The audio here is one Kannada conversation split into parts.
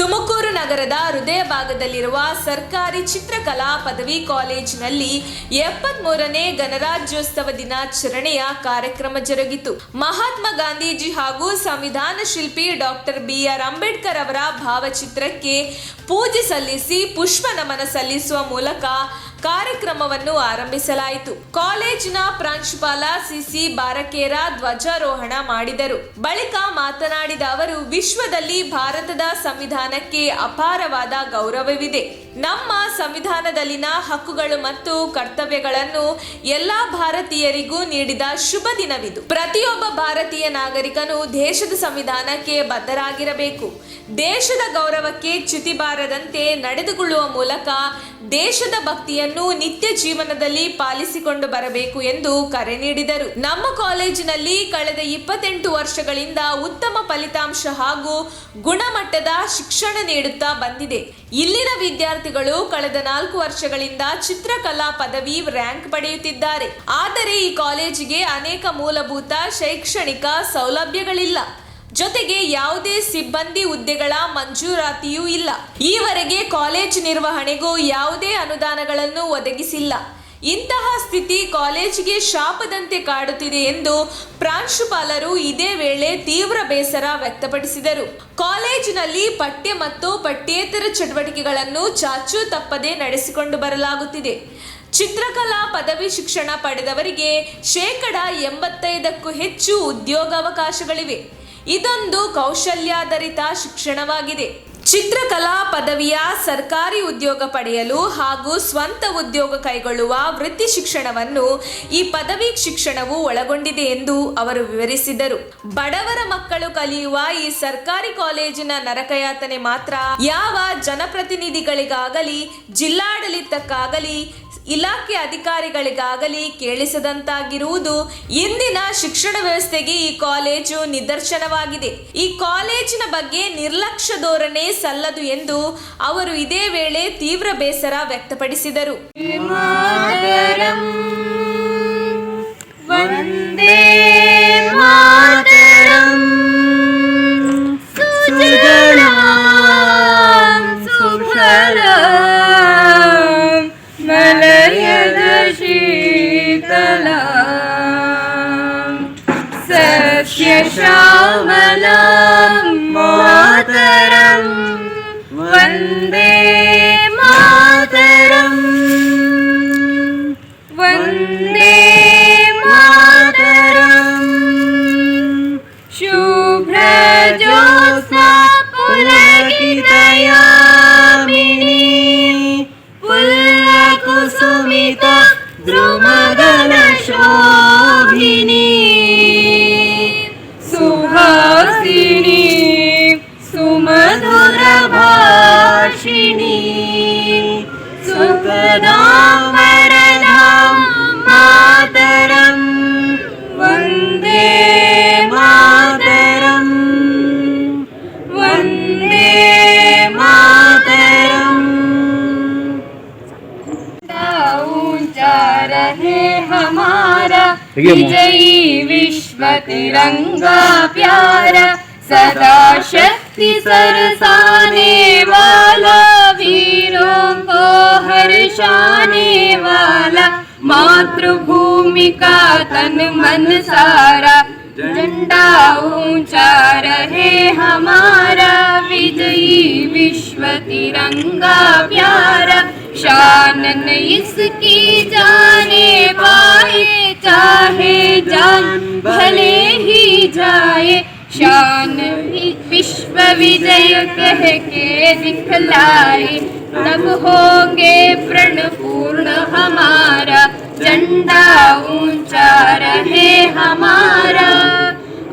ತುಮಕೂರು ನಗರದ ಹೃದಯ ಭಾಗದಲ್ಲಿರುವ ಸರ್ಕಾರಿ ಚಿತ್ರಕಲಾ ಪದವಿ ಕಾಲೇಜಿನಲ್ಲಿ 73ನೇ ಗಣರಾಜ್ಯೋತ್ಸವ ದಿನಾಚರಣೆಯ ಕಾರ್ಯಕ್ರಮ ಜರುಗಿತು. ಮಹಾತ್ಮ ಗಾಂಧೀಜಿ ಹಾಗೂ ಸಂವಿಧಾನ ಶಿಲ್ಪಿ ಡಾಕ್ಟರ್ BR ಅಂಬೇಡ್ಕರ್ ಅವರ ಭಾವಚಿತ್ರಕ್ಕೆ ಪೂಜೆ ಸಲ್ಲಿಸಿ ಪುಷ್ಪ ನಮನ ಸಲ್ಲಿಸುವ ಮೂಲಕ ಕಾರ್ಯಕ್ರಮವನ್ನು ಆರಂಭಿಸಲಾಯಿತು. ಕಾಲೇಜಿನ ಪ್ರಾಂಶುಪಾಲ CC ಬಾರಕೇರ ಧ್ವಜಾರೋಹಣ ಮಾಡಿದರು. ಬಳಿಕ ಮಾತನಾಡಿದ ಅವರು, ವಿಶ್ವದಲ್ಲಿ ಭಾರತದ ಸಂವಿಧಾನಕ್ಕೆ ಅಪಾರವಾದ ಗೌರವವಿದೆ. ನಮ್ಮ ಸಂವಿಧಾನದಲ್ಲಿನ ಹಕ್ಕುಗಳು ಮತ್ತು ಕರ್ತವ್ಯಗಳನ್ನು ಎಲ್ಲಾ ಭಾರತೀಯರಿಗೂ ನೀಡಿದ ಶುಭ ದಿನವಿದು. ಪ್ರತಿಯೊಬ್ಬ ಭಾರತೀಯ ನಾಗರಿಕನು ದೇಶದ ಸಂವಿಧಾನಕ್ಕೆ ಬದ್ಧರಾಗಿರಬೇಕು. ದೇಶದ ಗೌರವಕ್ಕೆ ಚ್ಯುತಿ ಬಾರದಂತೆ ನಡೆದುಕೊಳ್ಳುವ ಮೂಲಕ ದೇಶದ ಭಕ್ತಿಯನ್ನು ನಿತ್ಯ ಜೀವನದಲ್ಲಿ ಪಾಲಿಸಿಕೊಂಡು ಬರಬೇಕು ಎಂದು ಕರೆ ನೀಡಿದರು. ನಮ್ಮ ಕಾಲೇಜಿನಲ್ಲಿ ಕಳೆದ 28 ವರ್ಷಗಳಿಂದ ಉತ್ತಮ ಫಲಿತಾಂಶ ಹಾಗೂ ಗುಣಮಟ್ಟದ ಶಿಕ್ಷಣ ನೀಡುತ್ತಾ ಬಂದಿದೆ. ಇಲ್ಲಿನ ವಿದ್ಯಾರ್ಥಿಗಳು ಕಳೆದ 4 ವರ್ಷಗಳಿಂದ ಚಿತ್ರಕಲಾ ಪದವಿ ರ್ಯಾಂಕ್ ಪಡೆಯುತ್ತಿದ್ದಾರೆ. ಆದರೆ ಈ ಕಾಲೇಜಿಗೆ ಅನೇಕ ಮೂಲಭೂತ ಶೈಕ್ಷಣಿಕ ಸೌಲಭ್ಯಗಳಿಲ್ಲ. ಜೊತೆಗೆ ಯಾವುದೇ ಸಿಬ್ಬಂದಿ ಹುದ್ದೆಗಳ ಮಂಜೂರಾತಿಯೂ ಇಲ್ಲ. ಈವರೆಗೆ ಕಾಲೇಜ್ ನಿರ್ವಹಣೆಗೂ ಯಾವುದೇ ಅನುದಾನಗಳನ್ನು ಒದಗಿಸಿಲ್ಲ. ಇಂತಹ ಸ್ಥಿತಿ ಕಾಲೇಜಿಗೆ ಶಾಪದಂತೆ ಕಾಡುತ್ತಿದೆ ಎಂದು ಪ್ರಾಂಶುಪಾಲರು ಇದೇ ವೇಳೆ ತೀವ್ರ ಬೇಸರ ವ್ಯಕ್ತಪಡಿಸಿದರು. ಕಾಲೇಜಿನಲ್ಲಿ ಪಠ್ಯ ಮತ್ತು ಪಠ್ಯೇತರ ಚಟುವಟಿಕೆಗಳನ್ನು ಚಾಚೂ ತಪ್ಪದೆ ನಡೆಸಿಕೊಂಡು ಬರಲಾಗುತ್ತಿದೆ. ಚಿತ್ರಕಲಾ ಪದವಿ ಶಿಕ್ಷಣ ಪಡೆದವರಿಗೆ 85%ಕ್ಕೂ ಹೆಚ್ಚು ಉದ್ಯೋಗಾವಕಾಶಗಳಿವೆ. ಇದೊಂದು ಕೌಶಲ್ಯಾಧಾರಿತ ಶಿಕ್ಷಣವಾಗಿದೆ. ಚಿತ್ರಕಲಾ ಪದವಿಯ ಸರ್ಕಾರಿ ಉದ್ಯೋಗ ಪಡೆಯಲು ಹಾಗೂ ಸ್ವಂತ ಉದ್ಯೋಗ ಕೈಗೊಳ್ಳುವ ವೃತ್ತಿ ಶಿಕ್ಷಣವನ್ನು ಈ ಪದವಿ ಶಿಕ್ಷಣವು ಒಳಗೊಂಡಿದೆ ಎಂದು ಅವರು ವಿವರಿಸಿದರು. ಬಡವರ ಮಕ್ಕಳು ಕಲಿಯುವ ಈ ಸರ್ಕಾರಿ ಕಾಲೇಜಿನ ನರಕಯಾತನೆ ಮಾತ್ರ ಯಾವ ಜನಪ್ರತಿನಿಧಿಗಳಿಗಾಗಲಿ, ಜಿಲ್ಲಾಡಳಿತಕ್ಕಾಗಲಿ, ಇಲಾಖೆ ಅಧಿಕಾರಿಗಳಿಗಾಗಲಿ ಕೇಳಿಸದಂತಾಗಿರುವುದು ಇಂದಿನ ಶಿಕ್ಷಣ ವ್ಯವಸ್ಥೆಗೆ ಈ ಕಾಲೇಜು ನಿದರ್ಶನವಾಗಿದೆ. ಈ ಕಾಲೇಜಿನ ಬಗ್ಗೆ ನಿರ್ಲಕ್ಷ್ಯ ಧೋರಣೆ ಸಲ್ಲದು ಎಂದು ಅವರು ಇದೇ ವೇಳೆ ತೀವ್ರ ಬೇಸರ ವ್ಯಕ್ತಪಡಿಸಿದರು. श्यामलां मातरं वन्दे मातरं वन्दे मातरं शुभ्रज्योत्स्ना पुलकितयामिनी पुल्लकुसुमिता द्रुमदलशोभिनी सुहासिनी सुमधुरभाषिणी सुखदां वरदां मातरं वन्दे मातरं वन्दे मातरं। ऊंचा रहे हमारा विजयी विश्व तिरंगा प्यारा, सदा शक्ति सरसाने वाला, वीरों को हर्षाने वाला, मातृभूमि का तन मन सारा, झंडा ऊंचा रहे हमारा विजयी विश्व तिरंगा प्यारा, शान इसकी जाने पाए चाहे जान भले ही जाए, शान विश्व विजय कह के दिखलाए, तब होंगे प्रण पूर्ण हमारा, झंडा ऊंचा रहे हमारा।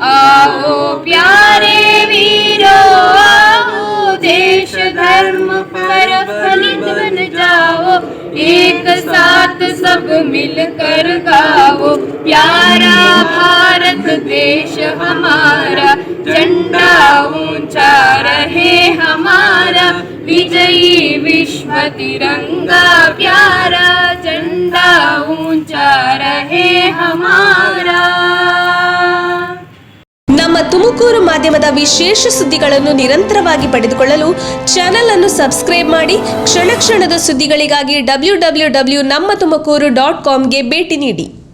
आओ प्यारे वीरों आओ, देश धर्म पर फलित बन जाओ, एक साथ सब मिलकर गाओ, प्यारा भारत देश हमारा, झंडा ऊंचा रहे हमारा विजयी विश्व तिरंगा प्यारा, झंडा ऊंचा रहे हमारा। ನಮ್ಮ ತುಮಕೂರು ಮಾಧ್ಯಮದ ವಿಶೇಷ ಸುದ್ದಿಗಳನ್ನು ನಿರಂತರವಾಗಿ ಪಡೆದುಕೊಳ್ಳಲು ಚಾನೆಲ್ ಅನ್ನು ಸಬ್ಸ್ಕ್ರೈಬ್ ಮಾಡಿ. ಕ್ಷಣ ಕ್ಷಣದ ಸುದ್ದಿಗಳಿಗಾಗಿ www.nammathumakuru.com ಗೆ ಭೇಟಿ ನೀಡಿ.